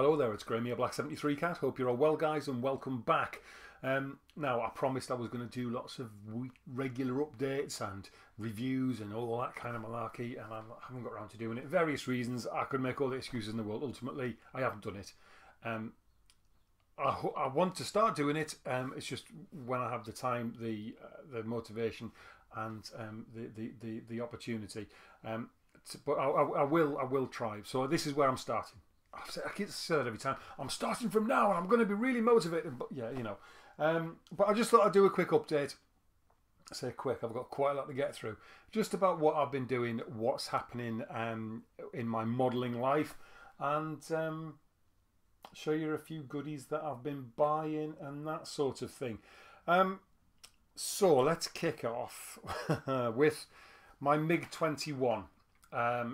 Hello there, it's Graham here, Black73 Cat. Hope you're all well, guys, and welcome back. Now, I promised I was going to do lots of regular updates and reviews and all that kind of malarkey, and I haven't got around to doing it. Various reasons. I could make all the excuses in the world. Ultimately, I haven't done it. I want to start doing it. It's just when I have the time, the motivation, and the opportunity. But I will try. So this is where I'm starting. I keep saying it every time. I'm starting from now, and I'm going to be really motivated. But yeah, you know. But I just thought I'd do a quick update. I say quick. I've got quite a lot to get through. Just about what I've been doing, what's happening in my modelling life, and show you a few goodies that I've been buying and that sort of thing. So let's kick off with my Mig21.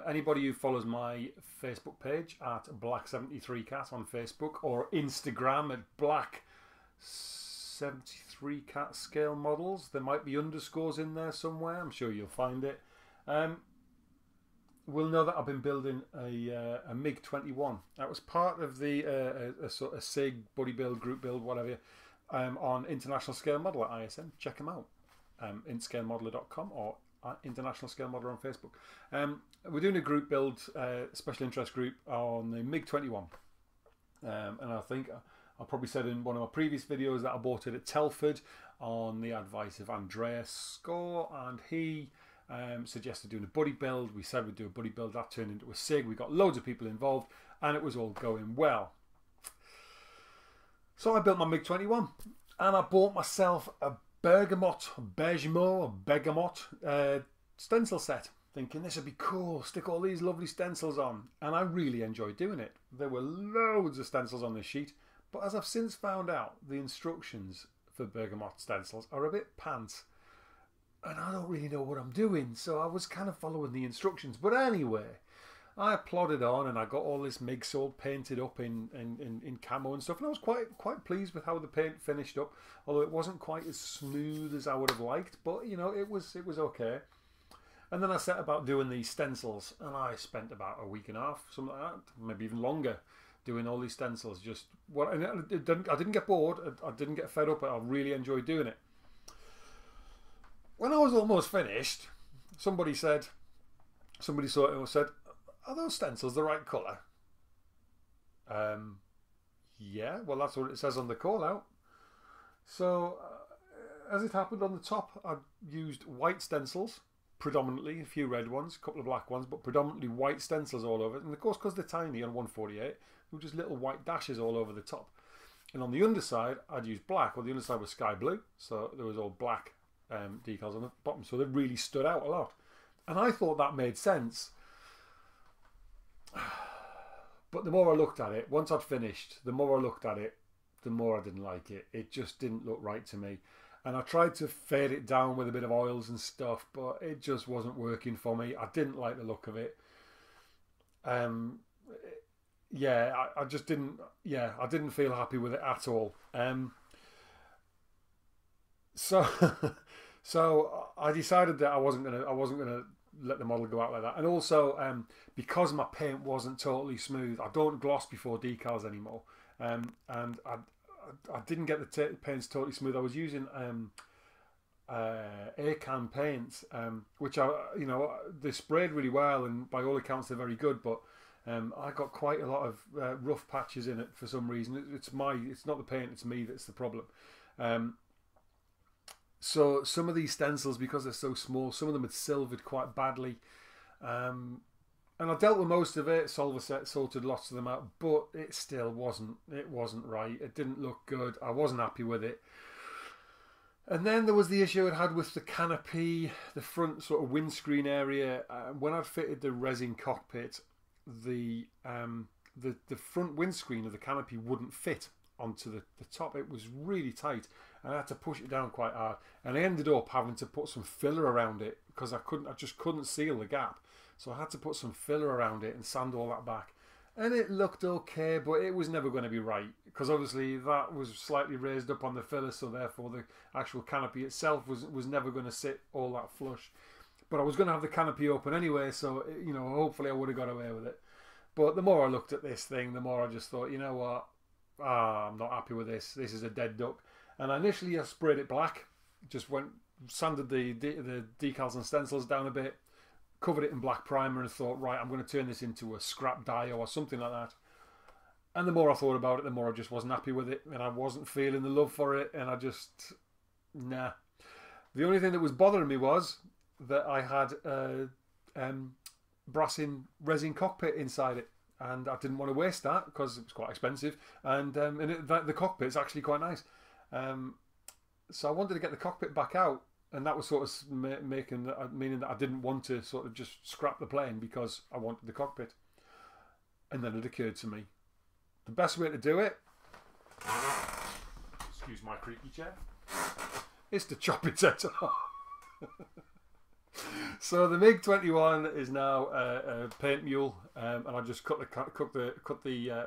Anybody who follows my Facebook page at Black73Cat on Facebook or Instagram at Black73Cat Scale Models, there might be underscores in there somewhere. I'm sure you'll find it. We'll know that I've been building a Mig21. That was part of the a sort of SIG, buddy build, group build, whatever, on International Scale Model at ISM. Check them out. Inscalemodeler.com or International Scale Modeler on Facebook. We're doing a group build, special interest group on the Mig21. And I think I probably said in one of my previous videos that I bought it at Telford on the advice of Andreas Score, and he suggested doing a buddy build. We said we'd do a buddy build. That turned into a SIG. We got loads of people involved, and it was all going well. So I built my Mig21, and I bought myself a bergamot stencil set, thinking this would be cool, stick all these lovely stencils on, and I really enjoyed doing it. There were loads of stencils on this sheet, but as I've since found out, the instructions for bergamot stencils are a bit pants, and I don't really know what I'm doing, so I was kind of following the instructions. But anyway, I plodded on, and I got all this MIG all painted up in camo and stuff, and I was quite pleased with how the paint finished up, although it wasn't quite as smooth as I would have liked, but you know, it was okay. And then I set about doing these stencils, and I spent about a week and a half, something like that, maybe even longer, doing all these stencils. I didn't get bored, I didn't get fed up, I really enjoyed doing it. When I was almost finished, somebody saw it and said, "Are those stencils the right colour?" Yeah, well, that's what it says on the call out. So, as it happened, on the top, I used white stencils, predominantly, a few red ones, a couple of black ones, but predominantly white stencils all over it. And of course, because they're tiny on 148, there were just little white dashes all over the top. And on the underside, I'd used black. Well, the underside was sky blue, so there was all black decals on the bottom, so they really stood out a lot. And I thought that made sense. But the more I looked at it, once I'd finished, the more I looked at it, the more I didn't like it. It just didn't look right to me. And I tried to fade it down with a bit of oils and stuff, but it just wasn't working for me. I didn't like the look of it. Yeah, I just didn't. Yeah, I didn't feel happy with it at all. So I decided that I wasn't gonna let the model go out like that. And also, because my paint wasn't totally smooth, I don't gloss before decals anymore. And I didn't get the paints totally smooth. I was using Acan paints, which they sprayed really well, and by all accounts they're very good. But I got quite a lot of rough patches in it for some reason. It's not the paint, it's me that's the problem. So some of these stencils, because they're so small, some of them had silvered quite badly. And I dealt with most of it, solver set, sorted lots of them out, but it still wasn't right. It didn't look good. I wasn't happy with it. And then there was the issue it had with the canopy, the front sort of windscreen area. When I'd fitted the resin cockpit, the front windscreen of the canopy wouldn't fit onto the top. It was really tight, and I had to push it down quite hard, and I ended up having to put some filler around it because I just couldn't seal the gap. So I had to put some filler around it and sand all that back, and it looked okay, but it was never going to be right because obviously that was slightly raised up on the filler, so therefore the actual canopy itself was never going to sit all that flush. But I was going to have the canopy open anyway, so you know, hopefully I would have got away with it. But the more I looked at this thing, the more I just thought, you know what? I'm not happy with this. This is a dead duck. And initially I sprayed it black. Just sanded the decals and stencils down a bit, covered it in black primer, and thought, right, I'm going to turn this into a scrap die or something like that. And the more I thought about it, the more I just wasn't happy with it, and I wasn't feeling the love for it, and I just, nah. The only thing that was bothering me was that I had brass resin cockpit inside it, and I didn't want to waste that because it was quite expensive, and the cockpit's actually quite nice. So I wanted to get the cockpit back out, and that was sort of meaning that I didn't want to sort of just scrap the plane because I wanted the cockpit. And then it occurred to me, the best way to do it, excuse my creaky chair, is to chop its head off. So the Mig21 is now a paint mule, and I just cut the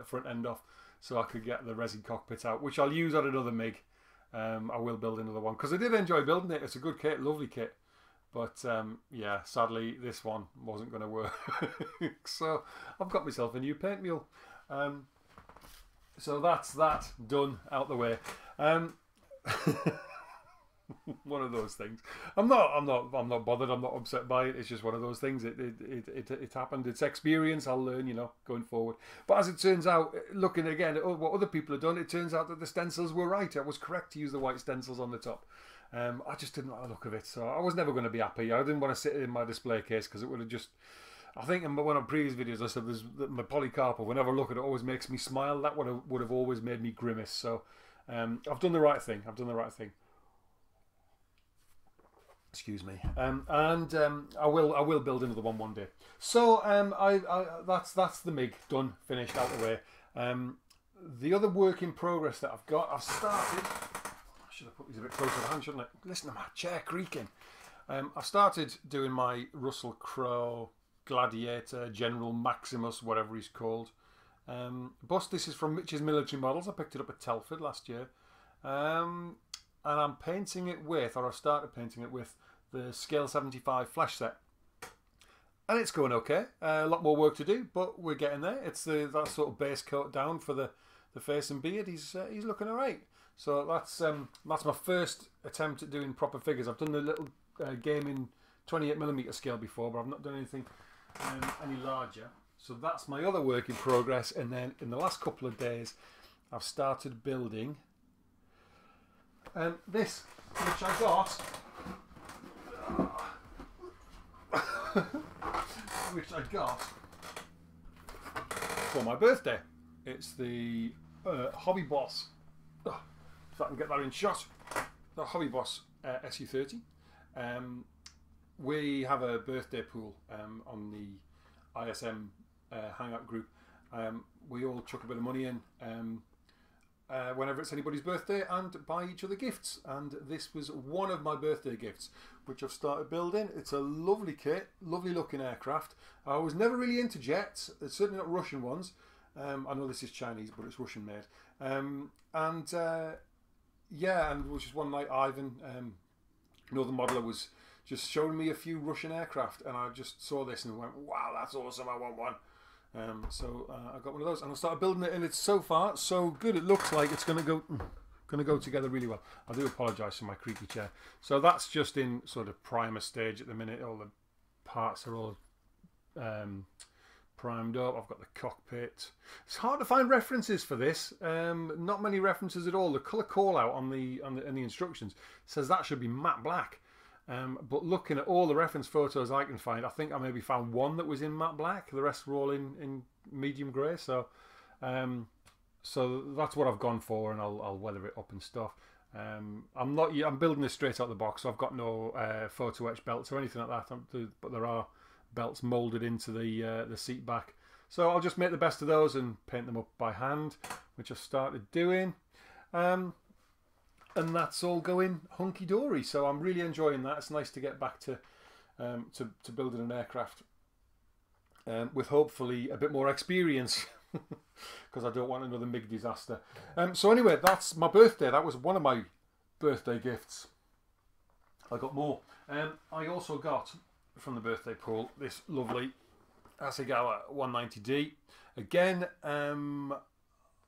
front end off so I could get the resin cockpit out, which I'll use on another MiG. I will build another one because I did enjoy building it. It's a good kit, lovely kit, but yeah, sadly this one wasn't going to work. So I've got myself a new paint mule. So that's that done, out the way. One of those things. I'm not bothered. I'm not upset by it. It's just one of those things. It happened. It's experience. I'll learn, you know, going forward. But as it turns out, looking again at what other people have done, it turns out that the stencils were right. I was correct to use the white stencils on the top. I just didn't like the look of it, so I was never going to be happy. I didn't want to sit in my display case because it would have just. I think in one of the previous videos I said my polycarpal, whenever I look at it, always makes me smile. That would have always made me grimace. So I've done the right thing. I've done the right thing. Excuse me. I will build another one day. So that's the MiG done, finished, out the way. The other work in progress that I've got, I've started. I should have put these a bit closer to hand, shouldn't I? Listen to my chair creaking. I've started doing my Russell Crowe Gladiator, General Maximus, whatever he's called. Bust. This is from Mitch's Military Models. I picked it up at Telford last year. And I'm painting it with, or I've started painting it with, the Scale 75 flash set. And it's going okay. A lot more work to do, but we're getting there. It's that sort of base coat down for the face and beard. He's looking alright. So that's my first attempt at doing proper figures. I've done the little gaming 28mm scale before, but I've not done anything any larger. So that's my other work in progress. And then in the last couple of days, I've started building this, which I got, for my birthday. It's the Hobby Boss. If I can get that in shot, the Hobby Boss SU30. We have a birthday pool on the ISM hangout group. We all chuck a bit of money in. Whenever it's anybody's birthday, and buy each other gifts, and this was one of my birthday gifts, which I've started building. It's a lovely kit, lovely looking aircraft. I was never really into jets. It's certainly not Russian ones. I know this is Chinese, but it's Russian made. Yeah, and it was just one night Ivan, another modeler, was just showing me a few Russian aircraft, and I just saw this and went, wow, that's awesome, I want one. So I got one of those, and I started building it, and it's so far so good. It looks like it's going to go together really well. I do apologise for my creaky chair. So that's just in sort of primer stage at the minute. All the parts are all primed up. I've got the cockpit. It's hard to find references for this. Not many references at all. The colour call out in the instructions says that should be matte black. But looking at all the reference photos I can find, I think I maybe found one that was in matte black. The rest were all in medium grey. So that's what I've gone for, and I'll weather it up and stuff. I'm building this straight out of the box, so I've got no photo etch belts or anything like that. But there are belts moulded into the seat back. So I'll just make the best of those and paint them up by hand, which I've started doing. And that's all going hunky-dory, so I'm really enjoying that. It's nice to get back to building an aircraft with hopefully a bit more experience, because I don't want another MiG disaster. So anyway, that's my birthday. That was one of my birthday gifts. I got more. I also got, from the birthday pool, this lovely Hasegawa 190D. Again, I'm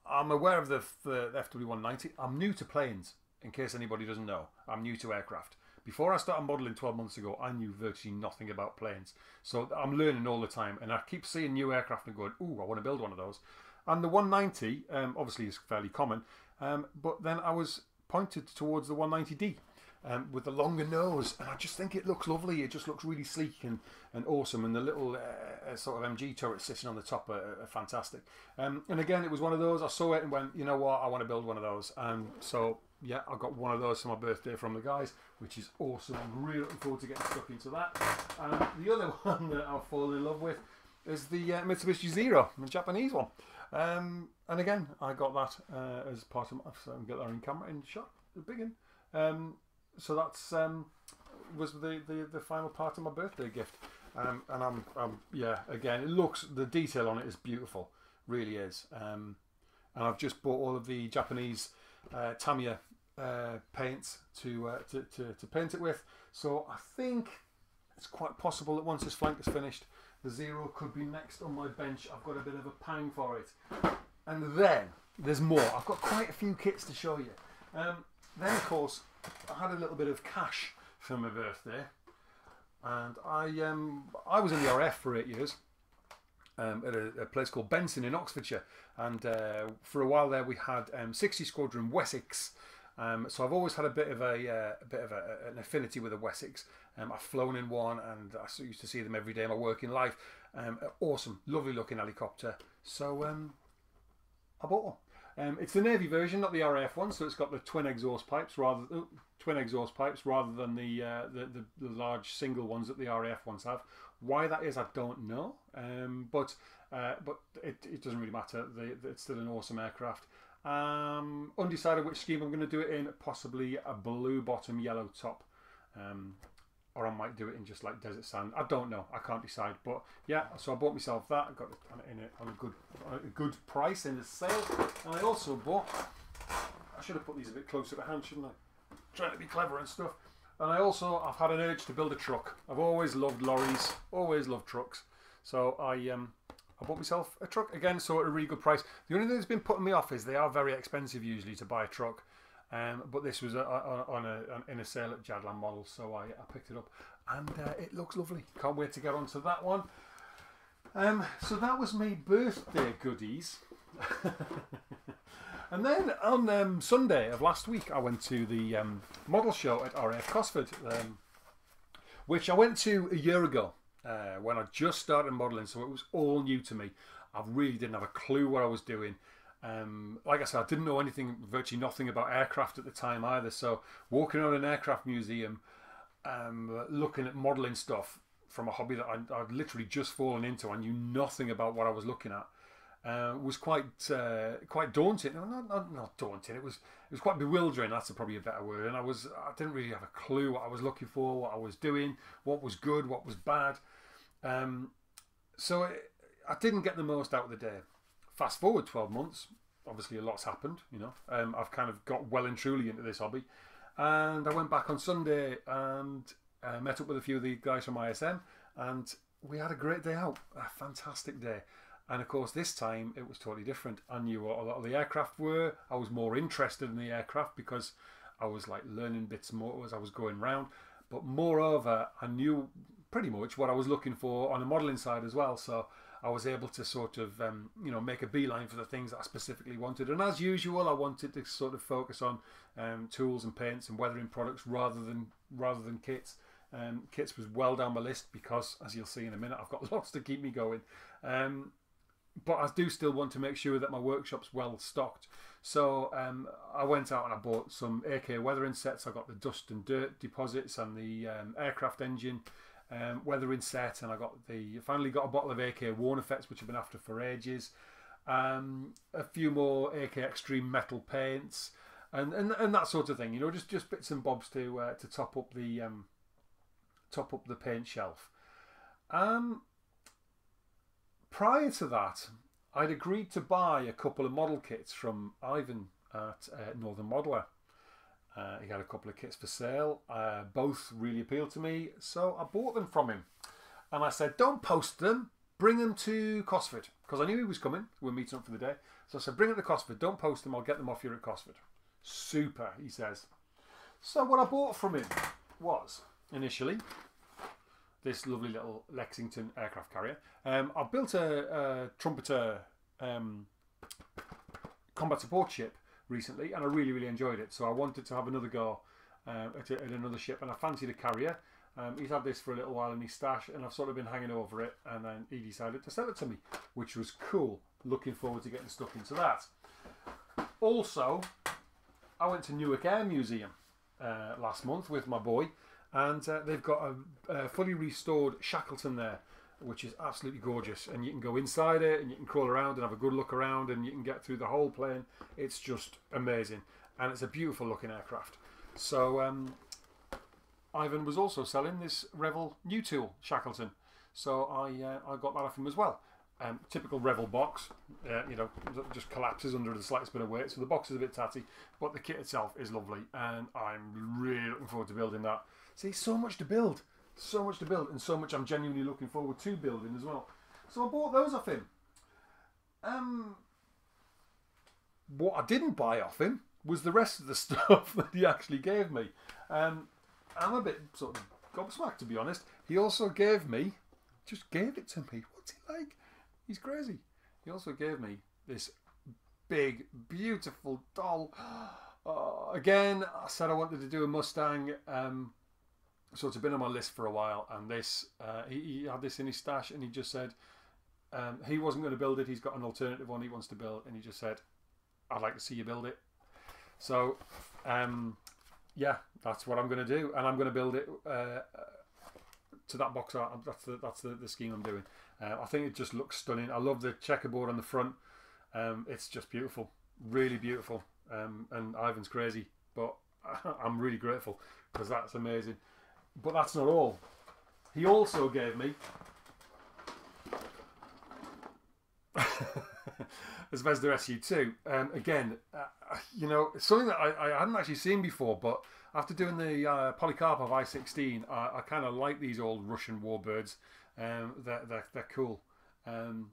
aware of the FW190. I'm new to planes, in case anybody doesn't know. I'm new to aircraft. Before I started modelling 12 months ago, I knew virtually nothing about planes. So I'm learning all the time, and I keep seeing new aircraft and going, ooh, I want to build one of those. And the 190, obviously, is fairly common, but then I was pointed towards the 190D. With the longer nose, and I just think it looks lovely. It just looks really sleek and awesome, and the little sort of MG turret sitting on the top are fantastic. And again, it was one of those, I saw it and went, you know what, I want to build one of those. And so yeah, I got one of those for my birthday from the guys, which is awesome. I'm really looking forward to getting stuck into that. The other one that I've fallen in love with is the Mitsubishi Zero, the Japanese one. And again, I got that as part of my, so I can get that in camera in shot, the big one. So that's was the final part of my birthday gift, and I'm yeah, again, it looks, the detail on it is beautiful, really is. And I've just bought all of the Japanese Tamiya paints to paint it with. So I think it's quite possible that once this flank is finished, the Zero could be next on my bench. I've got a bit of a pang for it, and then there's more. I've got quite a few kits to show you. Then of course, I had a little bit of cash for my birthday, and I was in the RAF for 8 years at a place called Benson in Oxfordshire, and for a while there we had 60 Squadron Wessex. So I've always had a bit of an affinity with a Wessex. I've flown in one, and I used to see them every day in my working life. Awesome, lovely looking helicopter. So I bought one. It's the Navy version, not the RAF one, so it's got the twin exhaust pipes rather than the large single ones that the RAF ones have. Why that is, I don't know, but it doesn't really matter. It's still an awesome aircraft. Undecided which scheme I'm going to do it in. Possibly a blue bottom, yellow top. Or I might do it in just like desert sand. I don't know. I can't decide. But yeah, so I bought myself that. I got it on a good price in the sale. And I also bought, I should have put these a bit closer to hand, shouldn't I? Trying to be clever and stuff. And I've had an urge to build a truck. I've always loved lorries, always loved trucks. So I bought myself a truck again, so at a really good price. The only thing that's been putting me off is they are very expensive usually to buy a truck. But this was in a sale at Jadland Models, so I picked it up, and it looks lovely. Can't wait to get onto that one. So that was my birthday goodies. And then on Sunday of last week, I went to the model show at RAF Cosford, which I went to a year ago when I just started modelling, so it was all new to me. I really didn't have a clue what I was doing. Like I said, I didn't know virtually nothing about aircraft at the time either. So walking around an aircraft museum, looking at modelling stuff from a hobby that I'd literally just fallen into, I knew nothing about what I was looking at. Was quite daunting. No, not daunting. It was quite bewildering. That's probably a better word. And I didn't really have a clue what I was looking for, what I was doing, what was good, what was bad. So I didn't get the most out of the day. Fast forward 12 months, obviously a lot's happened, you know. I've kind of got well and truly into this hobby, and I went back on Sunday and met up with a few of the guys from ISM, and we had a great day out, a fantastic day. And of course this time it was totally different. I knew what a lot of the aircraft were. I was more interested in the aircraft because I was like learning bits more as I was going round, but moreover I knew pretty much what I was looking for on the modelling side as well. So I was able to sort of, make a beeline for the things that I specifically wanted. And as usual, I wanted to sort of focus on tools and paints and weathering products rather than kits. Kits was well down my list because, as you'll see in a minute, I've got lots to keep me going. But I do still want to make sure that my workshop's well stocked. So I went out and I bought some AK weathering sets. I got the dust and dirt deposits and the aircraft engine weathering set, and I finally got a bottle of AK Worn Effects, which I've been after for ages. A few more AK Extreme metal paints, and that sort of thing. You know, just bits and bobs to top up the paint shelf. Prior to that, I'd agreed to buy a couple of model kits from Ivan at Northern Modeller. He had a couple of kits for sale. Both really appealed to me, so I bought them from him. And I said, don't post them, bring them to Cosford, because I knew he was coming. We're meeting up for the day. So I said, bring them to Cosford. Don't post them. I'll get them off you at Cosford. Super, he says. So what I bought from him was, initially, this lovely little Lexington aircraft carrier. I built a Trumpeter combat support ship recently, and I really, really enjoyed it. So I wanted to have another go at another ship, and I fancied a carrier. He's had this for a little while in his stash, and I've sort of been hanging over it, and then he decided to sell it to me, which was cool. Looking forward to getting stuck into that. Also, I went to Newark Air Museum last month with my boy, and they've got a fully restored Shackleton there, which is absolutely gorgeous, and you can go inside it and you can crawl around and have a good look around, and you can get through the whole plane. It's just amazing, and it's a beautiful looking aircraft. So Ivan was also selling this Revell new tool Shackleton, so I got that off him as well. Typical Revell box, you know, just collapses under the slightest bit of weight, so the box is a bit tatty, but the kit itself is lovely, and I'm really looking forward to building that. See, so much to build, and so much I'm genuinely looking forward to building as well. So I bought those off him. What I didn't buy off him was the rest of the stuff that he actually gave me. I'm a bit sort of gobsmacked, to be honest. He also gave me, just gave it to me. What's he like? He's crazy. He also gave me this big, beautiful doll. Again, I said I wanted to do a Mustang, so it's been on my list for a while. And this, he had this in his stash, and he just said he wasn't going to build it. He's got an alternative one he wants to build, and he just said, "I'd like to see you build it." So, yeah, that's what I'm going to do, and I'm going to build it to that box art. That's the scheme I'm doing. I think it just looks stunning. I love the checkerboard on the front. It's just beautiful, really beautiful. And Ivan's crazy, but I'm really grateful because that's amazing. But that's not all. He also gave me a Zvezda SU2. Again, you know, it's something that I hadn't actually seen before, but after doing the Polikarpov I-16, I kind of like these old Russian warbirds. They're cool. And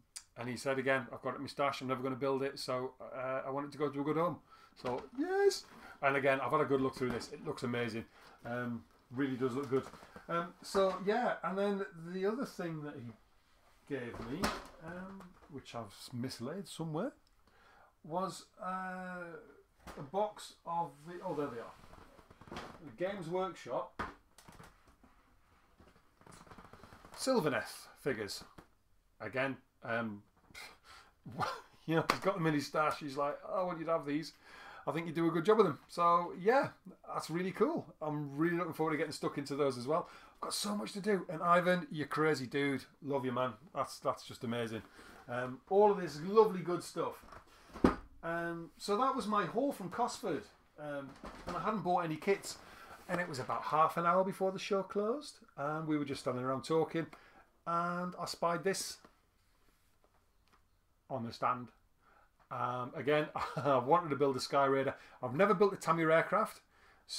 he said, again, I've got it in my stash, I'm never going to build it, so I want it to go to a good home. So, yes! And again, I've had a good look through this. It looks amazing. Really does look good. So, yeah, and then the other thing that he gave me, which I've mislaid somewhere, was a box of the... Oh, there they are. The Games Workshop Sylvaneth figures. Again, you know, he's got them in his stash. He's like, I want you to have these. I think you do a good job with them. So yeah, that's really cool. I'm really looking forward to getting stuck into those as well. I've got so much to do. And Ivan, you're crazy dude. Love you, man. That's just amazing. All of this lovely good stuff. So that was my haul from Cosford. And I hadn't bought any kits. And it was about half an hour before the show closed. And we were just standing around talking. And I spied this on the stand. Again, I wanted to build a Sky Raider. I've never built a Tamiya aircraft,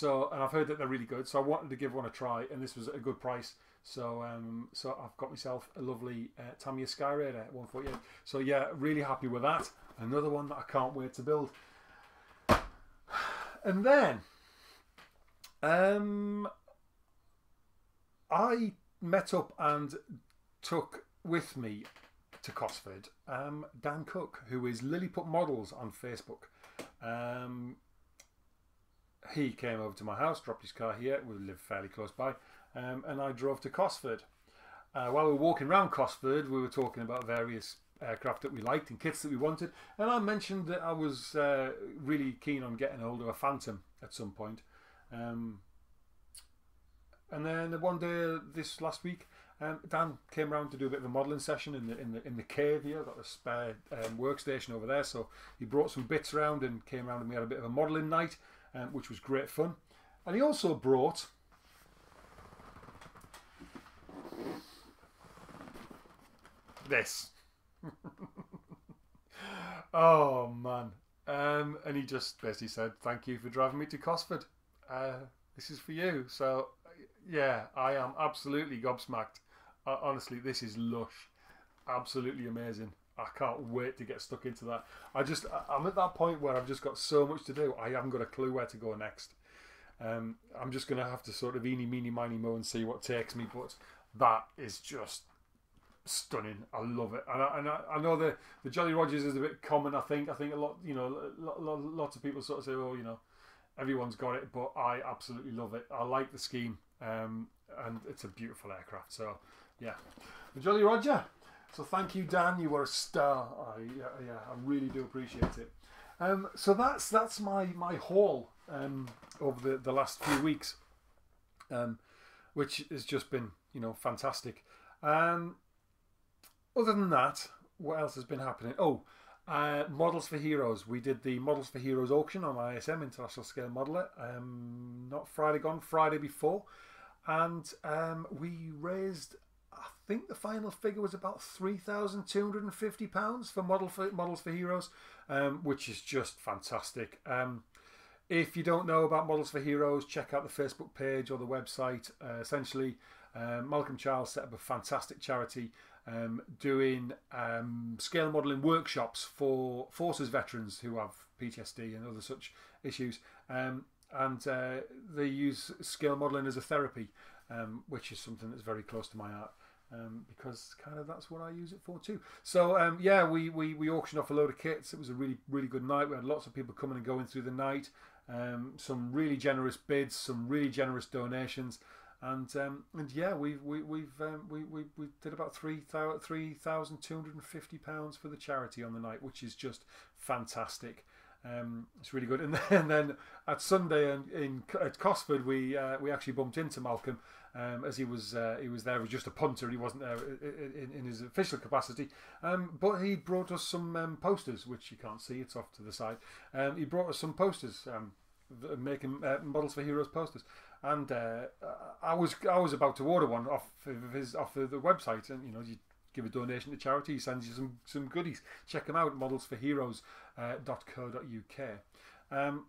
and I've heard that they're really good. So I wanted to give one a try, and this was at a good price. So, so I've got myself a lovely Tamiya Sky Raider at 148. So yeah, really happy with that. Another one that I can't wait to build. And then, I met up and took with me to Cosford Dan Cook, who is Lilliput Models on Facebook. He came over to my house, dropped his car here. We live fairly close by, and I drove to Cosford. While we were walking around Cosford, we were talking about various aircraft that we liked and kits that we wanted, and I mentioned that I was really keen on getting hold of a Phantom at some point. And then one day this last week, Dan came round to do a bit of a modelling session in the cave here. I've got a spare workstation over there, so he brought some bits around and came round and we had a bit of a modelling night, which was great fun. And he also brought this. Oh man. And he just basically said, "Thank you for driving me to Cosford. This is for you." So yeah, I am absolutely gobsmacked. Honestly, this is lush. absolutely amazing. I can't wait to get stuck into that. I'm at that point where I've just got so much to do. I haven't got a clue where to go next. I'm just going to have to sort of eeny, meeny, miny, mo and see what takes me. But that is just stunning. I love it. And I know the Jolly Rogers is a bit common. I think a lot, lots of people sort of say, oh, everyone's got it. But I absolutely love it. I like the scheme. And it's a beautiful aircraft. So, yeah. The Jolly Roger. So thank you, Dan. You were a star. I really do appreciate it. So that's my haul over the last few weeks, which has just been fantastic. Other than that, what else has been happening? Oh, Models for Heroes. We did the Models for Heroes auction on ISM, International Scale Modeler. Not Friday gone, Friday before, and we raised, I think the final figure was about £3,250 for Models for Heroes, which is just fantastic. If you don't know about Models for Heroes, check out the Facebook page or the website. Essentially, Malcolm Charles set up a fantastic charity doing scale modelling workshops for forces veterans who have PTSD and other such issues. And they use scale modelling as a therapy, which is something that's very close to my heart. Because kind of that's what I use it for too. So yeah, we auctioned off a load of kits. It was a really good night. We had lots of people coming and going through the night. Some really generous bids, some really generous donations, and yeah, we did about £3,250 for the charity on the night, which is just fantastic. It's really good. And then at Sunday at Cosford, we actually bumped into Malcolm. As he was there as just a punter. He wasn't there in his official capacity, but he brought us some posters, which you can't see, it's off to the side. He brought us some posters, making Models for Heroes posters, and I was about to order one off the website, and you give a donation to charity, he sends you some goodies. Check them out, modelsforheroes.co.uk.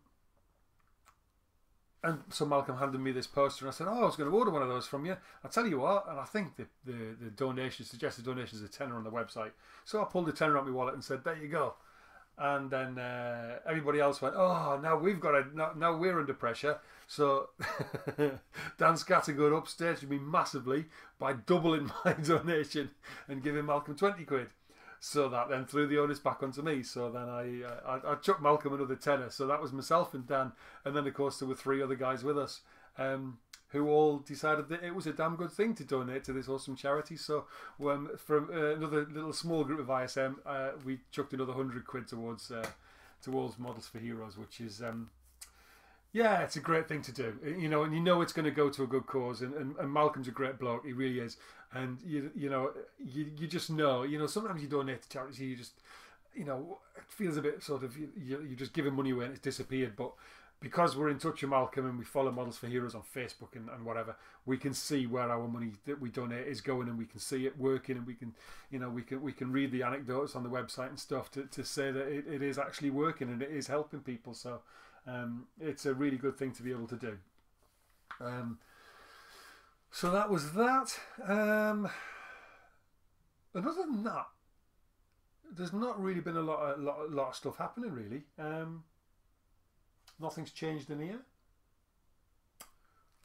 And so Malcolm handed me this poster, and I said, "Oh, I was going to order one of those from you. I'll tell you what." And I think the suggested donation is a tenner on the website. So I pulled a tenner out of my wallet and said, "There you go." And then everybody else went, "Oh, now now we're under pressure." So Dan Scattergood upstaged me massively by doubling my donation and giving Malcolm 20 quid. So that then threw the onus back onto me. So then I chucked Malcolm another tenner. So that was myself and Dan. And then, of course, there were 3 other guys with us who all decided that it was a damn good thing to donate to this awesome charity. So from another little small group of ISM, we chucked another 100 quid towards Models for Heroes, which is... yeah, it's a great thing to do, and it's going to go to a good cause. And Malcolm's a great bloke, he really is. And you just know, sometimes you donate to charities, you just, it feels a bit sort of you're just giving money away and it's disappeared. But because we're in touch with Malcolm and we follow Models for Heroes on Facebook and whatever, we can see where our money that we donate is going, and we can see it working, and we can read the anecdotes on the website and stuff to say that it is actually working and it is helping people. So. It's a really good thing to be able to do. So that was that. And other than that, there's not really been a lot of stuff happening really. Nothing's changed in here,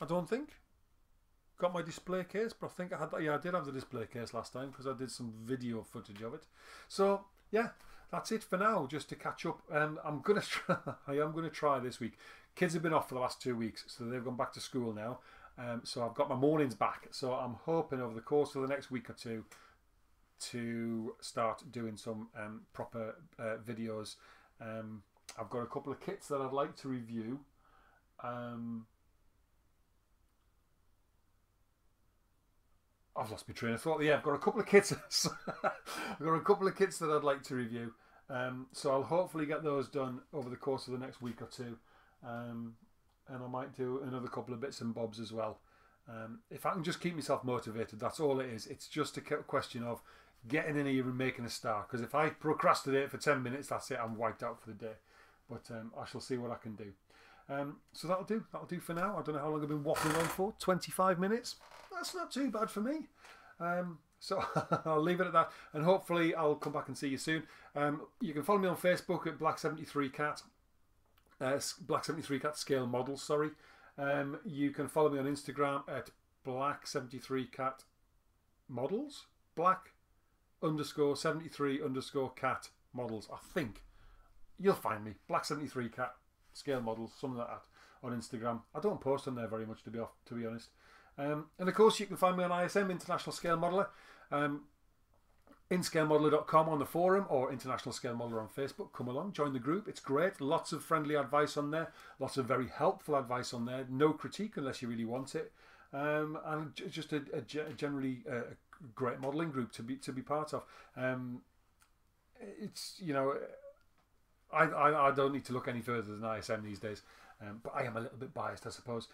I don't think. Got my display case, but I think I had that. Yeah, I did have the display case last time because I did some video footage of it. So yeah. That's it for now, just to catch up. I am going to try this week. Kids have been off for the last 2 weeks, so they've gone back to school now. So I've got my mornings back. So I'm hoping over the course of the next week or two to start doing some proper videos. I've got a couple of kits that I'd like to review. I've lost my train of thought. Yeah, I've got a couple of kits. I've got a couple of kits that I'd like to review. So I'll hopefully get those done over the course of the next week or two. And I might do another couple of bits and bobs as well. If I can just keep myself motivated, that's all it is. It's just a question of getting in here and making a start. Because if I procrastinate for 10 minutes, that's it. I'm wiped out for the day. But I shall see what I can do. So that'll do. That'll do for now. I don't know how long I've been waffling on for. 25 minutes. That's not too bad for me. So I'll leave it at that, and hopefully I'll come back and see you soon. You can follow me on Facebook at Black73Cat, Black73Cat Scale Models. Sorry. You can follow me on Instagram at Black73Cat Models. Black_73_cat models. I think you'll find me. Black73Cat Scale Models, something like that, on Instagram. I don't post on there very much, to be honest. And of course, you can find me on ISM, International Scale Modeler, inscalemodeler.com on the forum, or International Scale Modeler on Facebook. Come along, join the group. It's great. Lots of friendly advice on there. Lots of very helpful advice on there. No critique unless you really want it. And just a generally great modelling group to be part of. It's, you know, I don't need to look any further than ISM these days. But I am a little bit biased, I suppose.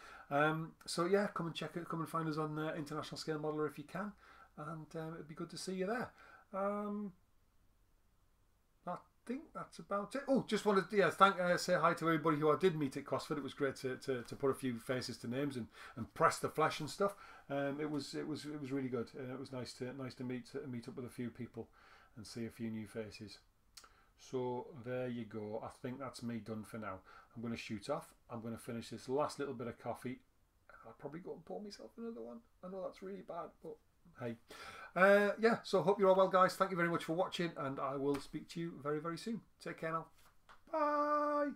So yeah, come and check it. Come and find us on International Scale Modeler if you can, and it'd be good to see you there. I think that's about it. Oh, just wanted to say hi to everybody who I did meet at Cosford. It was great to put a few faces to names and press the flesh and stuff. It was really good. It was nice to meet up with a few people and see a few new faces. So there you go. I think that's me done for now. I'm going to shoot off. I'm going to finish this last little bit of coffee. I'll probably go and pour myself another one. I know that's really bad, but hey. Yeah, so hope you're all well, guys. Thank you very much for watching, and I will speak to you very, very soon. Take care now. Bye.